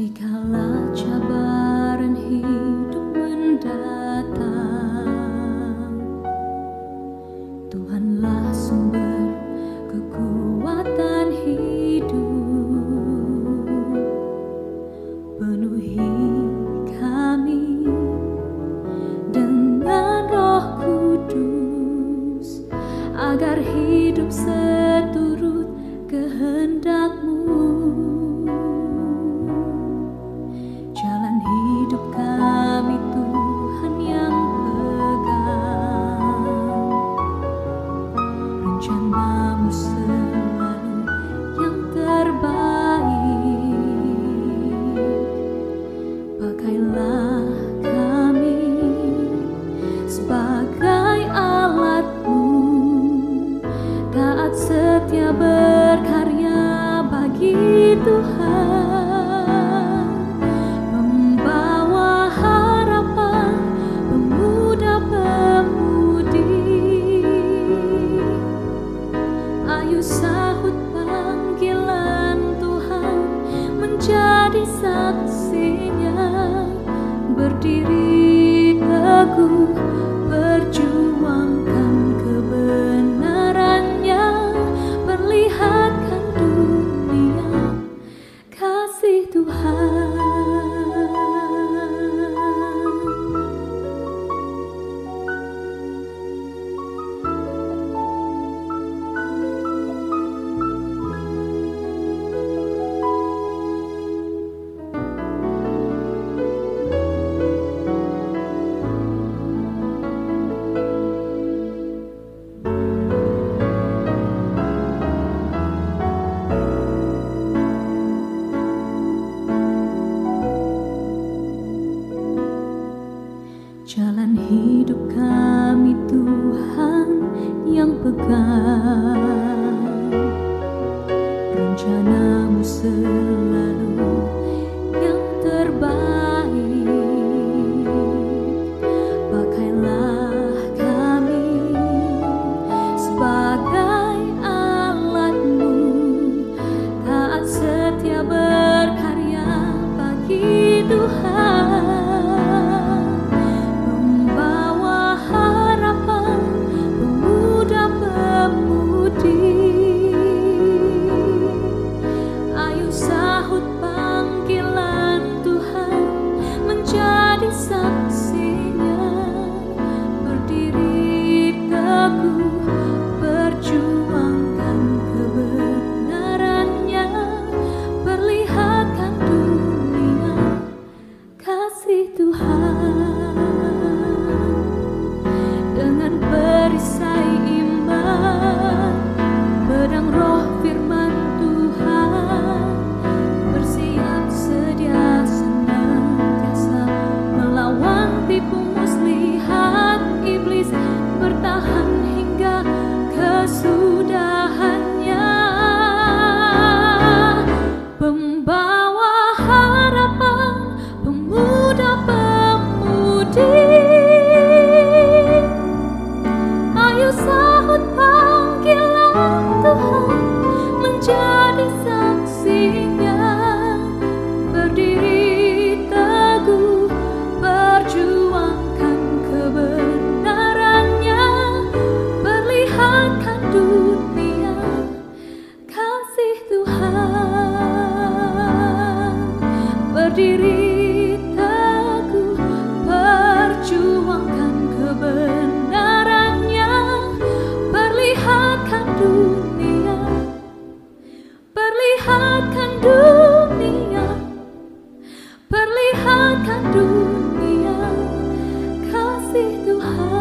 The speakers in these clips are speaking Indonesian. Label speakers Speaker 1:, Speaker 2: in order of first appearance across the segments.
Speaker 1: Dikala cabaran hidup mendatang, Tuhanlah sumber kekuatan hidup. Penuhi kami dengan Roh Kudus, agar hidup seturut kehendak-Mu. Jalan hidup kami Tuhan yang pegang, rencana-Mu selalu yang terbaik. Pakailah kami sebagai alat-Mu, taat setia berkarya bagi Tuhan, membawa harapan pemuda-pemudi. Ayo sahut panggilan Tuhan, menjadi saksinya, berdiri teguh, perjuangkan kebenarannya, perlihatkan dunia kasih Tuhan. Jalan hidup kami Tuhan yang pegang, rencana-Mu selalu yang terbaik. Pakailah kami sebagai alat-Mu, taat setia berkarya bagi Tuhan, membawa harapan pemuda-pemudi. Ayo sahut panggilan Tuhan, menjadi saksinya, berdiri teguh, perjuangkan kebenarannya, perlihatkan dunia kasih Tuhan. Dengan perisai iman, pedang roh firman Tuhan, bersiap sedia senantiasa melawan tipu muslihat iblis, bertahan hingga kesudahannya, pembawa harapan pemuda-pemudi. Ayo sahut panggilan Tuhan, menjadi saksinya, berdiri teguh, perjuangkan kebenarannya, perlihatkan dunia kasih Tuhan. Berdiri teguh, perjuangkan kebenarannya, perlihatkan dunia, perlihatkan dunia, perlihatkan dunia kasih Tuhan.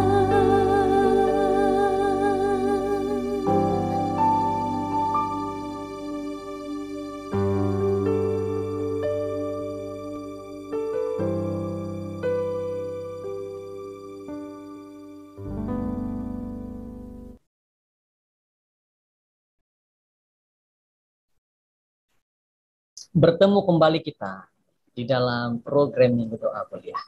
Speaker 2: Bertemu kembali kita di dalam program Minggu Doa Kuliah.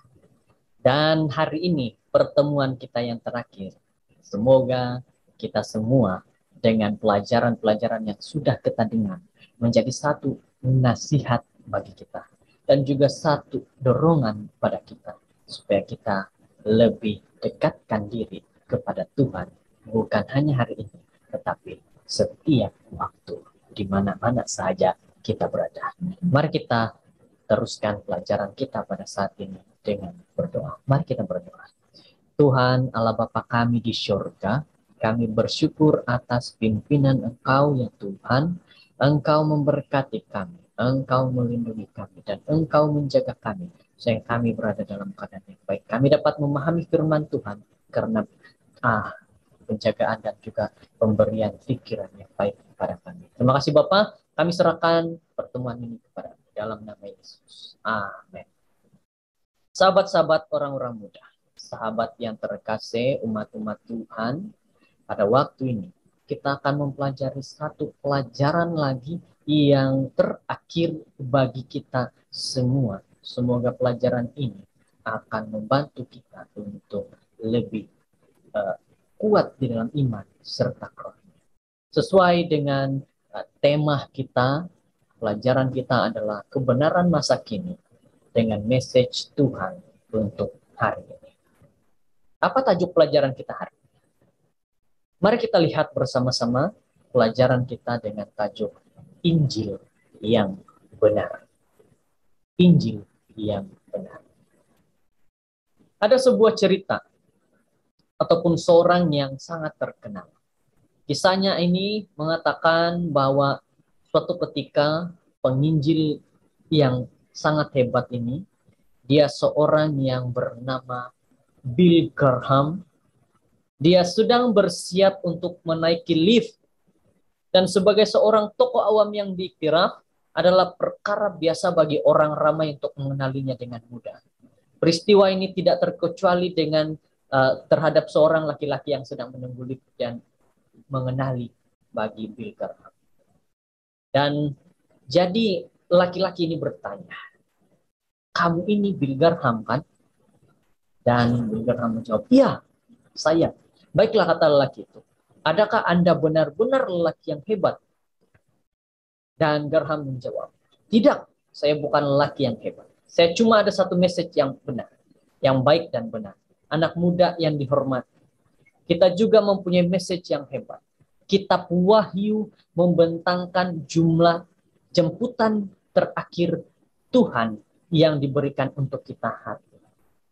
Speaker 2: Dan hari ini pertemuan kita yang terakhir. Semoga kita semua dengan pelajaran-pelajaran yang sudah kita dengar menjadi satu nasihat bagi kita. dan juga satu dorongan pada kita supaya kita lebih dekatkan diri kepada Tuhan, bukan hanya hari ini, tetapi setiap waktu, di mana-mana saja kita berada. Mari kita teruskan pelajaran kita pada saat ini dengan berdoa. Mari kita berdoa. Tuhan Allah Bapa kami di surga, kami bersyukur atas pimpinan Engkau ya Tuhan. Engkau memberkati kami, Engkau melindungi kami, dan Engkau menjaga kami, sehingga kami berada dalam keadaan yang baik. Kami dapat memahami firman Tuhan karena penjagaan dan juga pemberian pikiran yang baik kepada kami. Terima kasih Bapak, kami serahkan pertemuan ini kepada dalam nama Yesus. Amin. Sahabat-sahabat orang-orang muda, sahabat yang terkasih, umat-umat Tuhan, pada waktu ini kita akan mempelajari satu pelajaran lagi yang terakhir bagi kita semua. Semoga pelajaran ini akan membantu kita untuk lebih kuat di dalam iman serta rohani. Sesuai dengan tema kita, pelajaran kita adalah kebenaran masa kini dengan message Tuhan untuk hari ini. Apa tajuk pelajaran kita hari ini? Mari kita lihat bersama-sama pelajaran kita dengan tajuk Injil yang benar. Injil yang benar. Ada sebuah cerita ataupun seorang yang sangat terkenal. Kisahnya ini mengatakan bahwa suatu ketika penginjil yang sangat hebat ini, dia seorang yang bernama Bill Graham. Dia sedang bersiap untuk menaiki lift. Dan sebagai seorang tokoh awam yang dikira adalah perkara biasa bagi orang ramai untuk mengenalinya dengan mudah. Peristiwa ini tidak terkecuali dengan terhadap seorang laki-laki yang sedang menunggu lift dan mengenali bagi Bill Graham. Dan jadi laki-laki ini bertanya, "Kamu ini Bill Graham kan?" Dan Bill Graham menjawab, "Iya, saya." "Baiklah," kata lelaki itu, "adakah Anda benar-benar lelaki yang hebat?" Dan Graham menjawab, "Tidak, saya bukan lelaki yang hebat. Saya cuma ada satu message yang benar, yang baik dan benar. Anak muda yang dihormati, kita juga mempunyai message yang hebat. Kitab Wahyu membentangkan jumlah jemputan terakhir Tuhan yang diberikan untuk kita hari ini.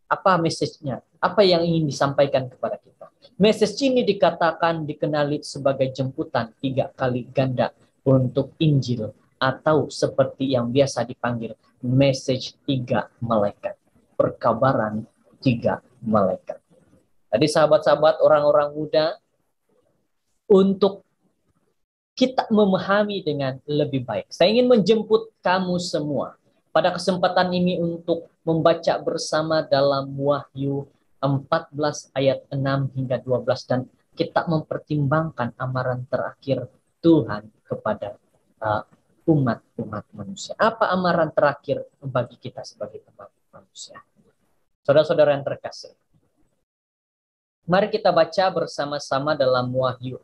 Speaker 2: Apa message-nya? Apa yang ingin disampaikan kepada kita? Message ini dikatakan dikenali sebagai jemputan 3 kali ganda untuk Injil, atau seperti yang biasa dipanggil message 3 malaikat. Perkabaran 3 malaikat. Tadi sahabat-sahabat orang-orang muda, untuk kita memahami dengan lebih baik, saya ingin menjemput kamu semua pada kesempatan ini untuk membaca bersama dalam Wahyu 14 ayat 6 hingga 12, dan kita mempertimbangkan amaran terakhir Tuhan kepada umat-umat manusia. Apa amaran terakhir bagi kita sebagai umat manusia? Saudara-saudara yang terkasih, mari kita baca bersama-sama dalam Wahyu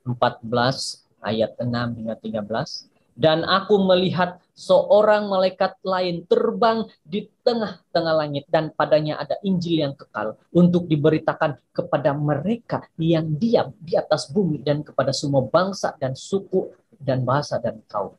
Speaker 2: 14 ayat 6 hingga 13. "Dan aku melihat seorang malaikat lain terbang di tengah-tengah langit, dan padanya ada Injil yang kekal untuk diberitakan kepada mereka yang diam di atas bumi dan kepada semua bangsa dan suku dan bahasa dan kaum.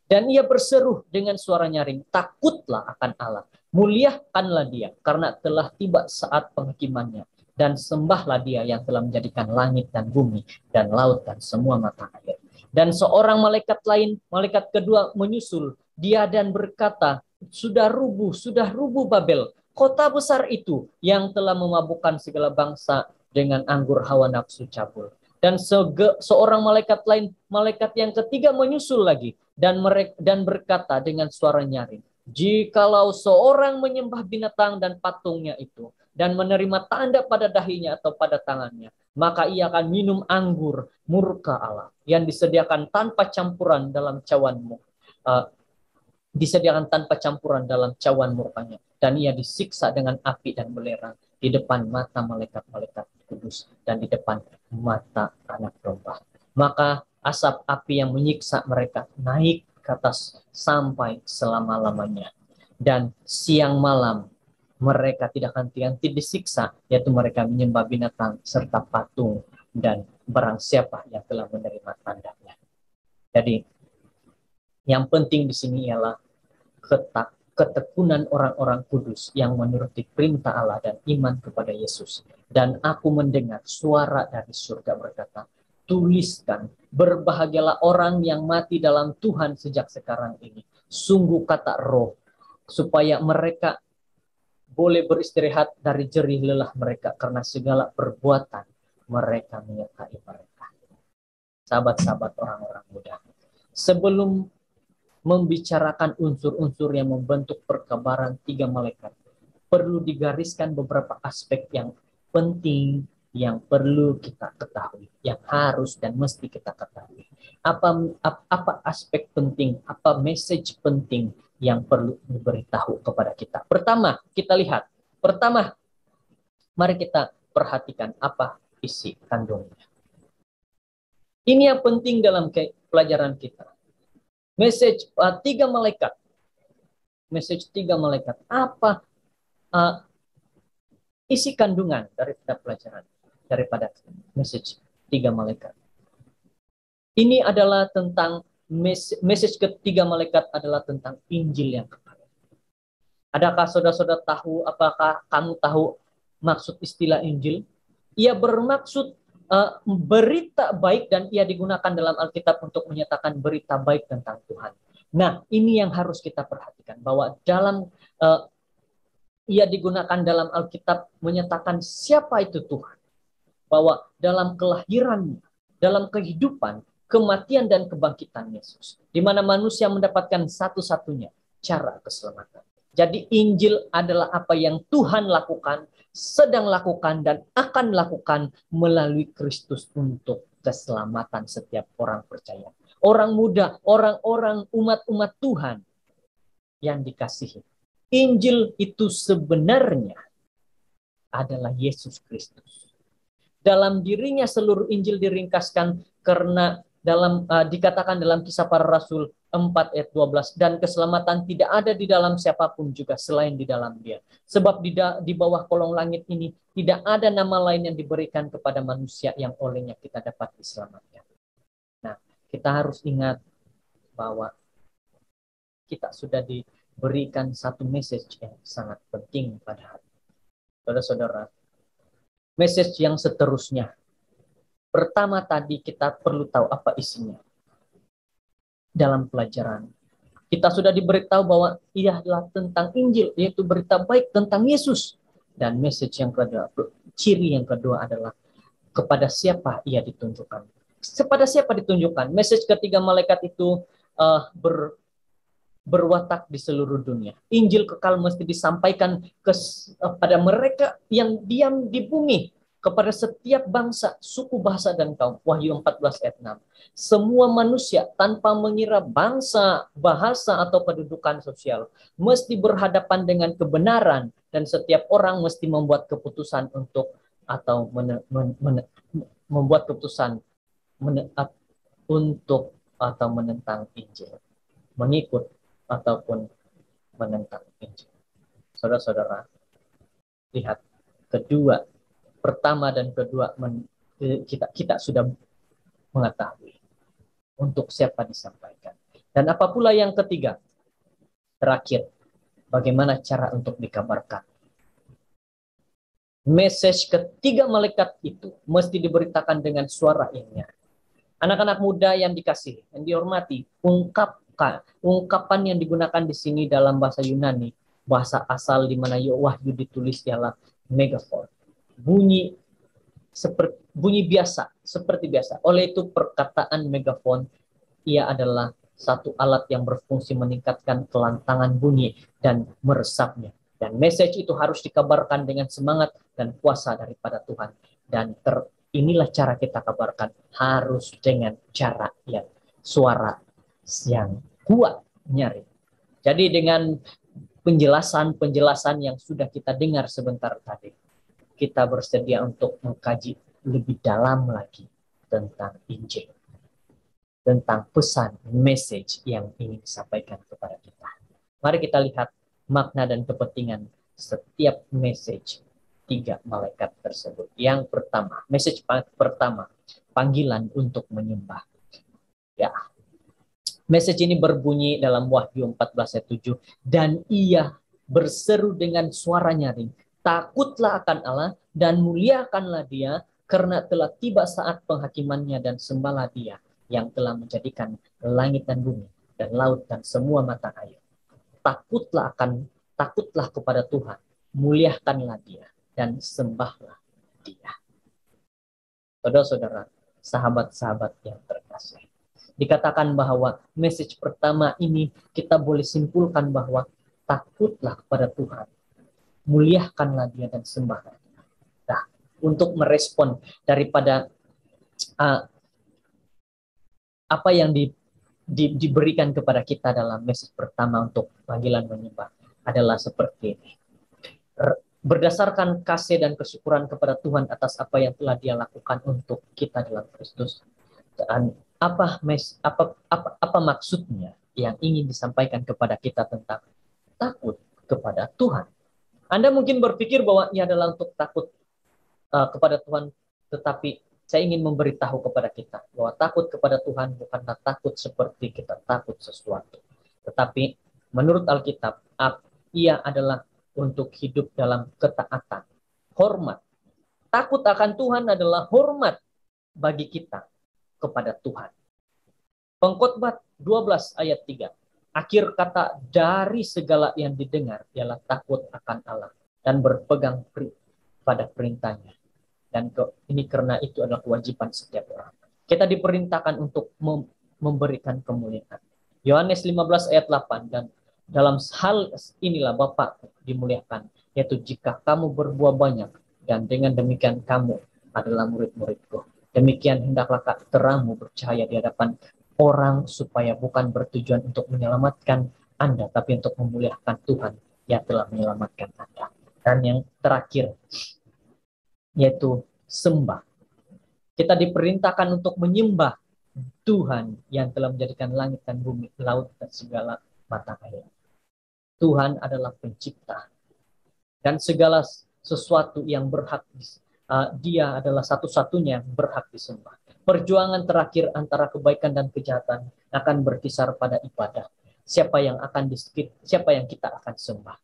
Speaker 2: Dan ia berseru dengan suara nyaring, 'Takutlah akan Allah, muliakanlah Dia, karena telah tiba saat penghakimannya. Dan sembahlah Dia yang telah menjadikan langit dan bumi dan laut dan semua mata air.' Dan seorang malaikat lain, malaikat kedua, menyusul dia dan berkata, 'Sudah rubuh Babel, kota besar itu yang telah memabukkan segala bangsa dengan anggur hawa nafsu cabul.' Dan seorang malaikat lain, malaikat yang ketiga, menyusul lagi dan berkata dengan suara nyaring, 'Jikalau seorang menyembah binatang dan patungnya itu dan menerima tanda pada dahinya atau pada tangannya, maka ia akan minum anggur murka Allah yang disediakan tanpa campuran dalam cawan murkanya, dan ia disiksa dengan api dan belerang di depan mata malaikat-malaikat kudus dan di depan mata anak domba. Maka asap api yang menyiksa mereka naik ke kata sampai selama-lamanya. Dan siang malam mereka tidak henti-henti disiksa, yaitu mereka menyembah binatang serta patung dan barang siapa yang telah menerima tandanya. Jadi yang penting di sini ialah ketekunan orang-orang kudus yang menuruti perintah Allah dan iman kepada Yesus. Dan aku mendengar suara dari surga berkata, tuliskan, berbahagialah orang yang mati dalam Tuhan sejak sekarang ini. Sungguh kata roh, supaya mereka boleh beristirahat dari jerih lelah mereka karena segala perbuatan mereka menyertai mereka. Sahabat-sahabat orang-orang muda, sebelum membicarakan unsur-unsur yang membentuk perkabaran 3 malaikat, perlu digariskan beberapa aspek yang penting yang perlu kita ketahui, yang harus dan mesti kita ketahui. Apa aspek penting, apa message penting yang perlu diberitahu kepada kita? Pertama, kita lihat. Pertama, mari kita perhatikan apa isi kandungnya. Ini yang penting dalam pelajaran kita. Message 3 malaikat. Message 3 malaikat. Apa isi kandungan daripada pelajaran, daripada message 3 malaikat? Ini adalah tentang message ketiga malaikat adalah tentang Injil yang kekal. Adakah saudara-saudara tahu, apakah kamu tahu maksud istilah Injil? Ia bermaksud berita baik, dan ia digunakan dalam Alkitab untuk menyatakan berita baik tentang Tuhan. Nah, ini yang harus kita perhatikan, bahwa dalam ia digunakan dalam Alkitab menyatakan siapa itu Tuhan. Bahwa dalam kelahiran, dalam kehidupan, kematian dan kebangkitan Yesus, di mana manusia mendapatkan satu-satunya cara keselamatan. Jadi Injil adalah apa yang Tuhan lakukan, sedang lakukan, dan akan lakukan melalui Kristus untuk keselamatan setiap orang percaya. Orang muda, orang-orang umat-umat Tuhan yang dikasihi. Injil itu sebenarnya adalah Yesus Kristus. Dalam dirinya seluruh Injil diringkaskan karena dikatakan dalam Kisah Para Rasul 4 ayat 12, dan keselamatan tidak ada di dalam siapapun juga selain di dalam Dia. Sebab di bawah kolong langit ini tidak ada nama lain yang diberikan kepada manusia yang olehnya kita dapat diselamatkan. Nah, kita harus ingat bahwa kita sudah diberikan satu message yang sangat penting pada hari ini. Saudara-saudara, message yang seterusnya. Pertama tadi kita perlu tahu apa isinya. Dalam pelajaran kita sudah diberitahu bahwa ia adalah tentang Injil, yaitu berita baik tentang Yesus. Dan message yang kedua, ciri yang kedua adalah kepada siapa ia ditunjukkan. Kepada siapa ditunjukkan? Message ketiga malaikat itu berwatak di seluruh dunia. Injil kekal mesti disampaikan kepada mereka yang diam di bumi, kepada setiap bangsa, suku, bahasa, dan kaum. Wahyu 14 ayat 6. Semua manusia tanpa mengira bangsa, bahasa, atau kedudukan sosial mesti berhadapan dengan kebenaran, dan setiap orang mesti membuat keputusan membuat keputusan untuk atau menentang Injil, mengikut ataupun menentang Injil. Saudara-saudara, lihat pertama dan kedua kita sudah mengetahui untuk siapa disampaikan. Dan apa pula yang ketiga? Terakhir, bagaimana cara untuk dikabarkan? Message ketiga malaikat itu mesti diberitakan dengan suara yang nyaring. Anak-anak muda yang dikasihi, yang dihormati, ungkapan yang digunakan di sini dalam bahasa Yunani, bahasa asal di mana Wahyu ditulis ialah megafon. Bunyi biasa, seperti biasa. Oleh itu perkataan megafon, ia adalah satu alat yang berfungsi meningkatkan kelantangan bunyi dan meresapnya. Dan message itu harus dikabarkan dengan semangat dan kuasa daripada Tuhan. Dan inilah cara kita kabarkan, harus dengan cara yang suara yang kuat, nyaring. Jadi dengan penjelasan yang sudah kita dengar sebentar tadi, kita bersedia untuk mengkaji lebih dalam lagi tentang Injil. tentang pesan, message yang ingin disampaikan kepada kita. Mari kita lihat makna dan kepentingan setiap message 3 malaikat tersebut. Yang pertama, message pertama, panggilan untuk menyembah. Ya, message ini berbunyi dalam Wahyu 14 ayat 7, dan ia berseru dengan suara nyaring, takutlah akan Allah dan muliakanlah Dia, karena telah tiba saat penghakimannya, dan sembahlah Dia yang telah menjadikan langit dan bumi dan laut dan semua mata air. Takutlah kepada Tuhan, muliakanlah Dia dan sembahlah Dia. Saudara-saudara, sahabat-sahabat yang terkasih, dikatakan bahwa message pertama ini kita boleh simpulkan bahwa takutlah kepada Tuhan, muliakanlah Dia dan sembahlah Dia. Nah, untuk merespon daripada apa yang diberikan kepada kita dalam message pertama untuk panggilan menyembah adalah seperti ini. Berdasarkan kasih dan kesyukuran kepada Tuhan atas apa yang telah Dia lakukan untuk kita dalam Kristus. Dan apa maksudnya yang ingin disampaikan kepada kita tentang takut kepada Tuhan? Anda mungkin berpikir bahwa ini adalah untuk takut kepada Tuhan, tetapi saya ingin memberitahu kepada kita bahwa takut kepada Tuhan bukanlah takut seperti kita takut sesuatu. Tetapi menurut Alkitab, ia adalah untuk hidup dalam ketaatan, hormat. Takut akan Tuhan adalah hormat bagi kita kepada Tuhan. Pengkhotbah 12 ayat 3. Akhir kata dari segala yang didengar ialah takut akan Allah dan berpegang pada perintahnya. Dan ini karena itu adalah kewajiban setiap orang. Kita diperintahkan untuk memberikan kemuliaan. Yohanes 15 ayat 8, dan dalam hal inilah Bapa dimuliakan, yaitu jika kamu berbuah banyak, dan dengan demikian kamu adalah murid-muridku. Demikian hendaklah terangmu bercahaya di hadapan orang, supaya bukan bertujuan untuk menyelamatkan Anda, tapi untuk memuliakan Tuhan yang telah menyelamatkan Anda. Dan yang terakhir, yaitu sembah. Kita diperintahkan untuk menyembah Tuhan yang telah menjadikan langit dan bumi, laut dan segala mata air. Tuhan adalah pencipta dan segala sesuatu yang berhak, Dia adalah satu-satunya yang berhak disembah. Perjuangan terakhir antara kebaikan dan kejahatan akan berkisar pada ibadah. Siapa yang kita akan sembah?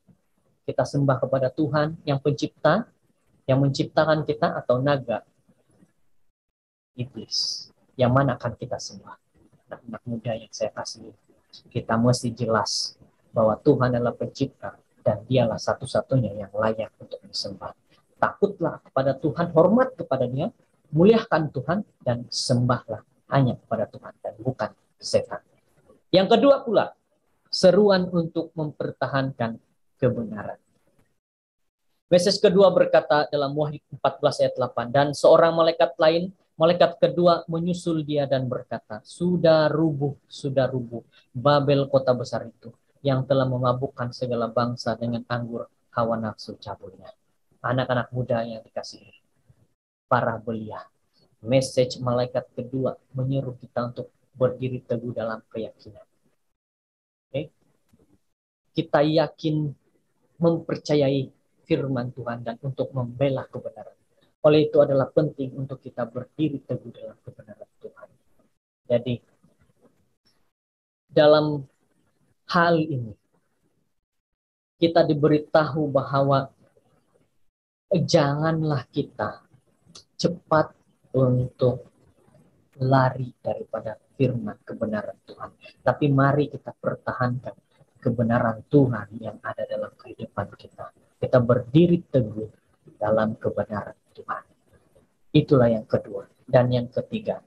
Speaker 2: Kita sembah kepada Tuhan yang pencipta, yang menciptakan kita, atau naga, iblis? Yang mana akan kita sembah? Anak-anak muda yang saya kasih, kita mesti jelas bahwa Tuhan adalah pencipta dan Dialah satu-satunya yang layak untuk disembah. Takutlah kepada Tuhan, hormat kepada Dia, muliakan Tuhan, dan sembahlah hanya kepada Tuhan dan bukan setan. Yang kedua pula, seruan untuk mempertahankan kebenaran. Message kedua berkata dalam Wahyu 14 ayat 8, dan seorang malaikat kedua menyusul Dia dan berkata, sudah rubuh Babel, kota besar itu, yang telah memabukkan segala bangsa dengan anggur hawa nafsu cabulnya. Anak-anak muda yang dikasihi, para belia, message malaikat kedua menyuruh kita untuk berdiri teguh dalam keyakinan. Okay? Kita yakin, mempercayai firman Tuhan dan untuk membela kebenaran. Oleh itu adalah penting untuk kita berdiri teguh dalam kebenaran Tuhan. Jadi dalam hal ini kita diberitahu bahwa janganlah kita cepat untuk lari daripada firman kebenaran Tuhan, tapi mari kita pertahankan kebenaran Tuhan yang ada dalam kehidupan kita. Kita berdiri teguh dalam kebenaran Tuhan. Itulah yang kedua. Dan yang ketiga,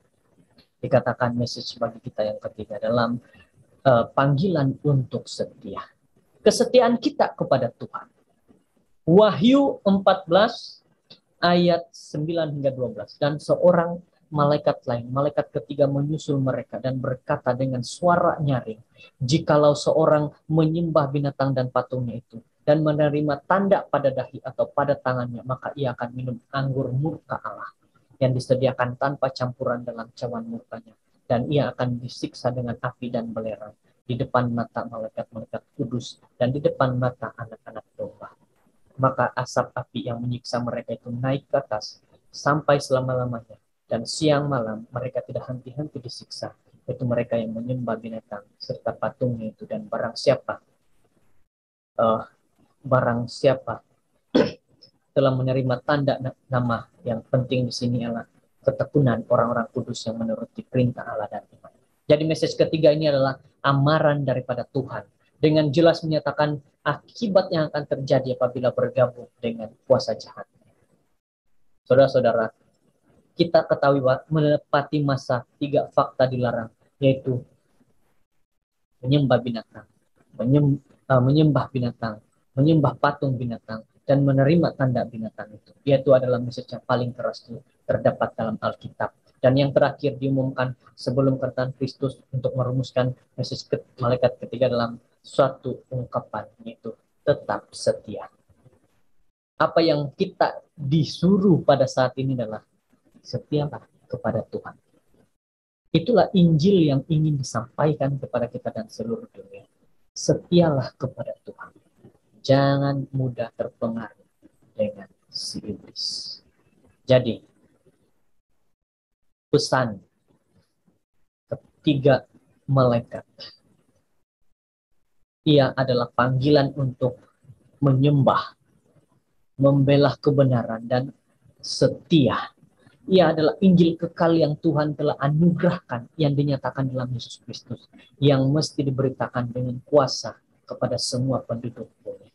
Speaker 2: dikatakan message bagi kita yang ketiga dalam panggilan untuk setia. Kesetiaan kita kepada Tuhan. Wahyu 14 ayat 9 hingga 12. Dan seorang malaikat lain, malaikat ketiga menyusul mereka dan berkata dengan suara nyaring, jikalau seorang menyembah binatang dan patungnya itu dan menerima tanda pada dahi atau pada tangannya, maka ia akan minum anggur murka Allah yang disediakan tanpa campuran dalam cawan murkanya, dan ia akan disiksa dengan api dan belerang di depan mata malaikat-malaikat kudus dan di depan mata anak-anak domba. Maka asap api yang menyiksa mereka itu naik ke atas sampai selama-lamanya, dan siang malam mereka tidak henti-henti disiksa, yaitu mereka yang menyembah binatang serta patungnya itu, dan uh, barang siapa telah menerima tanda nama. Yang penting di sini adalah ketekunan orang-orang kudus yang menuruti perintah Allah dan iman. Jadi message ketiga ini adalah amaran daripada Tuhan, dengan jelas menyatakan akibat yang akan terjadi apabila bergabung dengan kuasa jahat. Saudara-saudara, kita ketahui menepati masa 3 fakta dilarang, yaitu menyembah binatang, menyembah binatang, menyembah patung binatang, dan menerima tanda binatang itu. Yaitu adalah message yang paling keras terdapat dalam Alkitab. Dan yang terakhir diumumkan sebelum kedatangan Kristus untuk merumuskan message malaikat ketiga dalam suatu ungkapan, yaitu tetap setia. Apa yang kita disuruh pada saat ini adalah setialah kepada Tuhan. Itulah Injil yang ingin disampaikan kepada kita dan seluruh dunia. Setialah kepada Tuhan. Jangan mudah terpengaruh dengan si iblis. Jadi, pesan ketiga malaikat, ia adalah panggilan untuk menyembah, membela kebenaran, dan setia. Ia adalah Injil kekal yang Tuhan telah anugerahkan, yang dinyatakan dalam Yesus Kristus, yang mesti diberitakan dengan kuasa kepada semua penduduk bumi.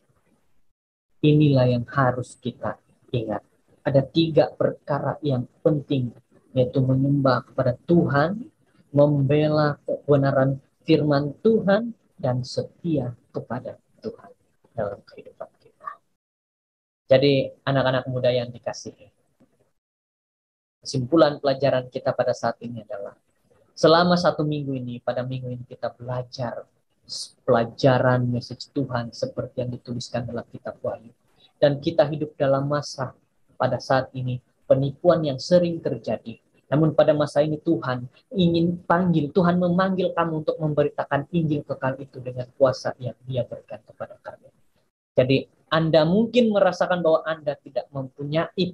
Speaker 2: Inilah yang harus kita ingat. Ada 3 perkara yang penting, yaitu menyembah kepada Tuhan, membela kebenaran firman Tuhan, dan setia kepada Tuhan dalam kehidupan kita. Jadi anak-anak muda yang dikasihi, kesimpulan pelajaran kita pada saat ini adalah selama 1 minggu ini, pada minggu ini kita belajar pelajaran message Tuhan seperti yang dituliskan dalam kitab Wahyu. Dan kita hidup dalam masa pada saat ini penipuan yang sering terjadi. Namun pada masa ini Tuhan Tuhan memanggil kamu untuk memberitakan Injil kekal itu dengan kuasa yang Dia berikan kepada kamu. Jadi Anda mungkin merasakan bahwa Anda tidak mempunyai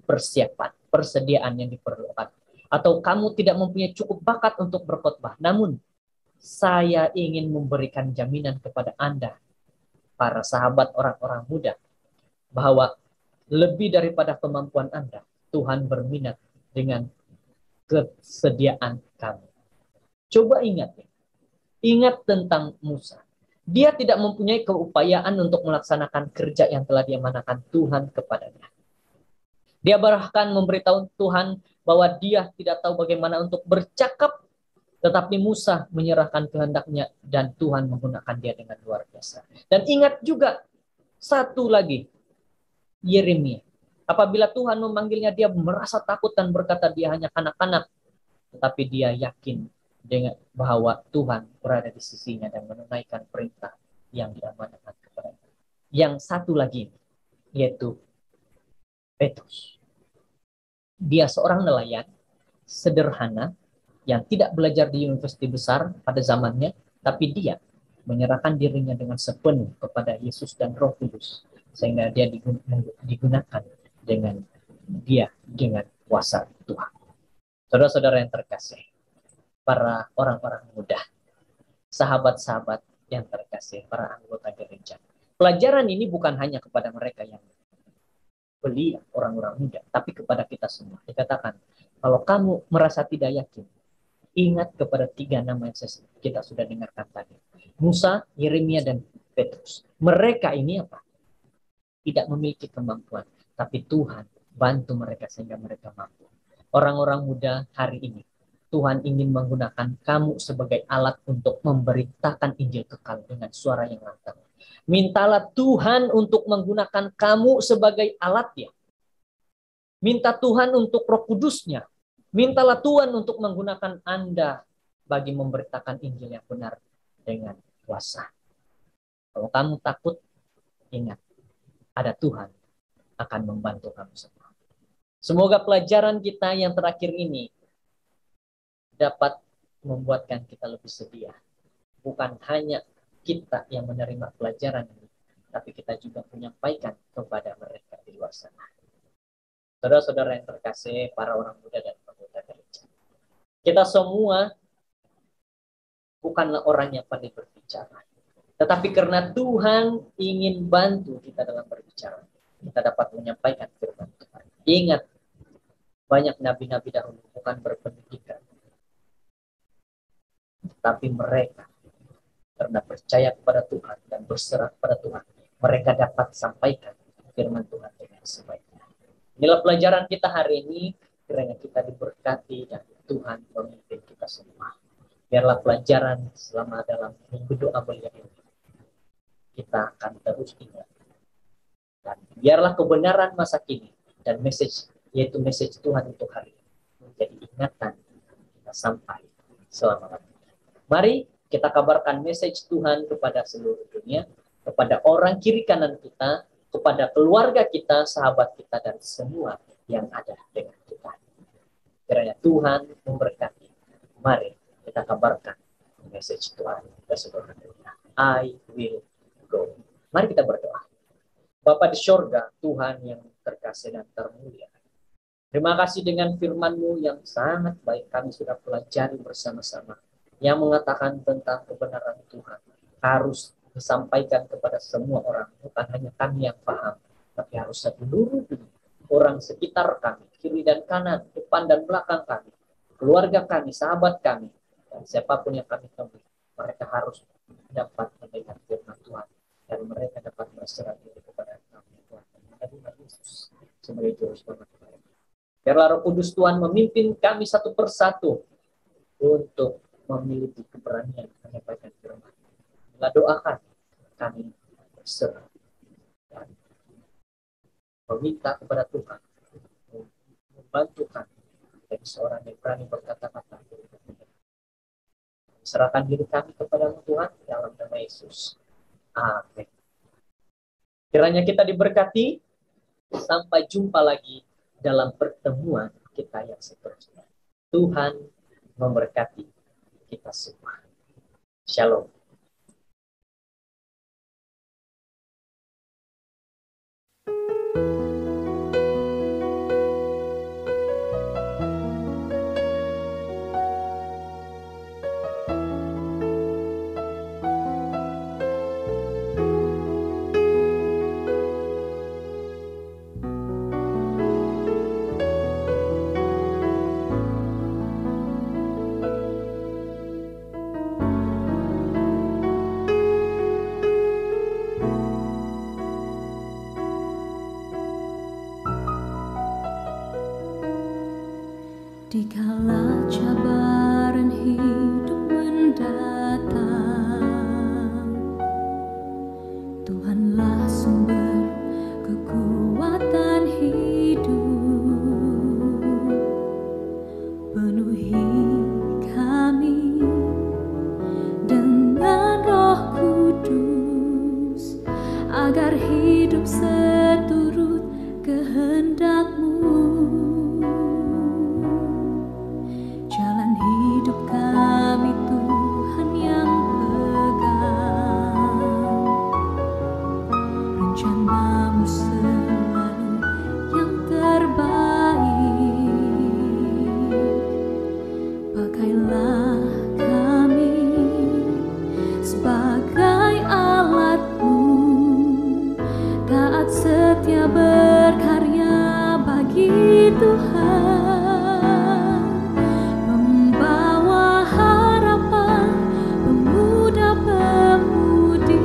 Speaker 2: persediaan yang diperlukan, atau kamu tidak mempunyai cukup bakat untuk berkhotbah. Namun saya ingin memberikan jaminan kepada Anda, para sahabat orang-orang muda, bahwa lebih daripada kemampuan Anda, Tuhan berminat dengan kesediaan kamu. Coba ingat tentang Musa. Dia tidak mempunyai keupayaan untuk melaksanakan kerja yang telah diamanahkan Tuhan kepadanya. Dia bahkan memberitahu Tuhan bahwa dia tidak tahu bagaimana untuk bercakap, tetapi Musa menyerahkan kehendaknya dan Tuhan menggunakan dia dengan luar biasa. Dan ingat juga satu lagi, Yeremia. Apabila Tuhan memanggilnya, dia merasa takut dan berkata dia hanya kanak-kanak. Tetapi dia yakin dengan bahwa Tuhan berada di sisinya dan menunaikan perintah yang diamanahkan kepadanya. Yang satu lagi, yaitu Petrus. Dia seorang nelayan sederhana yang tidak belajar di universitas besar pada zamannya, tapi dia menyerahkan dirinya dengan sepenuh kepada Yesus dan Roh Kudus, sehingga dia digunakan dengan kuasa Tuhan. Saudara-saudara yang terkasih, para orang-orang muda, sahabat-sahabat yang terkasih, para anggota gereja, pelajaran ini bukan hanya kepada mereka yang belia, orang-orang muda, tapi kepada kita semua. Dikatakan, kalau kamu merasa tidak yakin, ingat kepada 3 nama yang kita sudah dengarkan tadi. Musa, Yeremia, dan Petrus. Mereka ini apa? Tidak memiliki kemampuan, tapi Tuhan bantu mereka sehingga mereka mampu. Orang-orang muda hari ini, Tuhan ingin menggunakan kamu sebagai alat untuk memberitakan Injil kekal dengan suara yang lantang. Mintalah Tuhan untuk menggunakan kamu sebagai alatnya. Minta Tuhan untuk Roh Kudusnya. Mintalah Tuhan untuk menggunakan Anda bagi memberitakan Injil yang benar dengan kuasa. Kalau kamu takut, ingat, ada Tuhan akan membantu kamu semua. Semoga pelajaran kita yang terakhir ini dapat membuatkan kita lebih sedia. Bukan hanya kita yang menerima pelajaran ini, tapi kita juga menyampaikan kepada mereka di luar sana. Saudara-saudara yang terkasih, para orang muda dan pemuda gereja, kita semua bukanlah orang yang pandai berbicara, tetapi karena Tuhan ingin bantu kita dalam berbicara, kita dapat menyampaikan firman Tuhan. Ingat, banyak nabi-nabi dahulu bukan berpendidikan, tapi mereka karena percaya kepada Tuhan dan berserah kepada Tuhan, mereka dapat sampaikan firman Tuhan dengan sebaiknya. Inilah pelajaran kita hari ini, kiranya kita diberkati dan Tuhan memimpin kita semua. Biarlah pelajaran selama dalam minggu doa mulia ini kita akan terus ingat. Dan biarlah kebenaran masa kini dan yaitu message Tuhan untuk hari ini menjadi ingatan kita sampai selama-lamanya. Mari kita kabarkan message Tuhan kepada seluruh dunia, kepada orang kiri kanan kita, kepada keluarga kita, sahabat kita, dan semua yang ada dengan kita. Kiranya Tuhan memberkati. Mari kita kabarkan message Tuhan ke seluruh dunia. I will go. Mari kita berdoa. Bapa di surga, Tuhan yang terkasih dan termulia, terima kasih dengan firman-Mu yang sangat baik kami sudah pelajari bersama-sama, yang mengatakan tentang kebenaran Tuhan harus disampaikan kepada semua orang, bukan hanya kami yang paham, tapi harus seluruh orang sekitar kami, kiri dan kanan, depan dan belakang kami, keluarga kami, sahabat kami, dan siapapun yang kami temui, mereka harus dapat mendengar firman Tuhan, dan mereka dapat berserah diri kepada kami, Tuhan, dan Yesus sebagai juru selamat mereka. Biarlah Roh Kudus Tuhan memimpin kami satu persatu untuk memiliki keberanian menyampaikan firman. Bila doakan, kami berserah dan meminta kepada Tuhan membantu kami menjadi seorang yang berani berkata-kata. Serahkan diri kami kepada Tuhan dalam nama Yesus. Amin. Kiranya kita diberkati. Sampai jumpa lagi dalam pertemuan kita yang seterusnya. Tuhan memberkati kita semua. Shalom.
Speaker 1: Dikala cabaran hidup mendatang, Tuhanlah sumber kekuatan hidup. Penuhi kami dengan Roh Kudus, agar hidup seturut kehendak-Mu. Jalan hidup kami Tuhan yang pegang, rencana-Mu selalu yang terbaik. Pakailah kami sebagai alat-Mu, taat setia berkarya bagi Tuhan, membawa harapan pemuda-pemudi.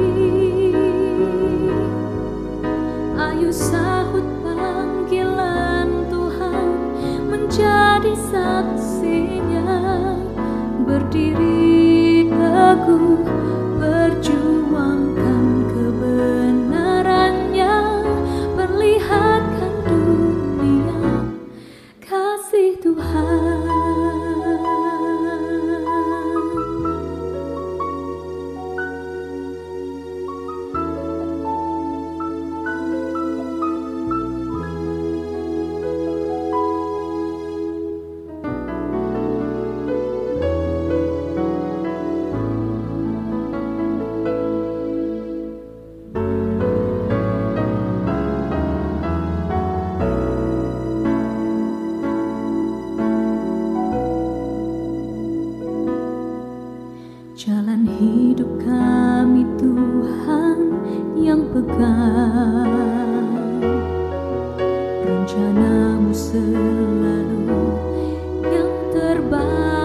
Speaker 1: Ayo sahut panggilan Tuhan, menjadi saksinya, berdiri teguh, perjuangkan kebenarannya, perlihatkan dunia kasih Tuhan. rencanamu selalu yang terbaik.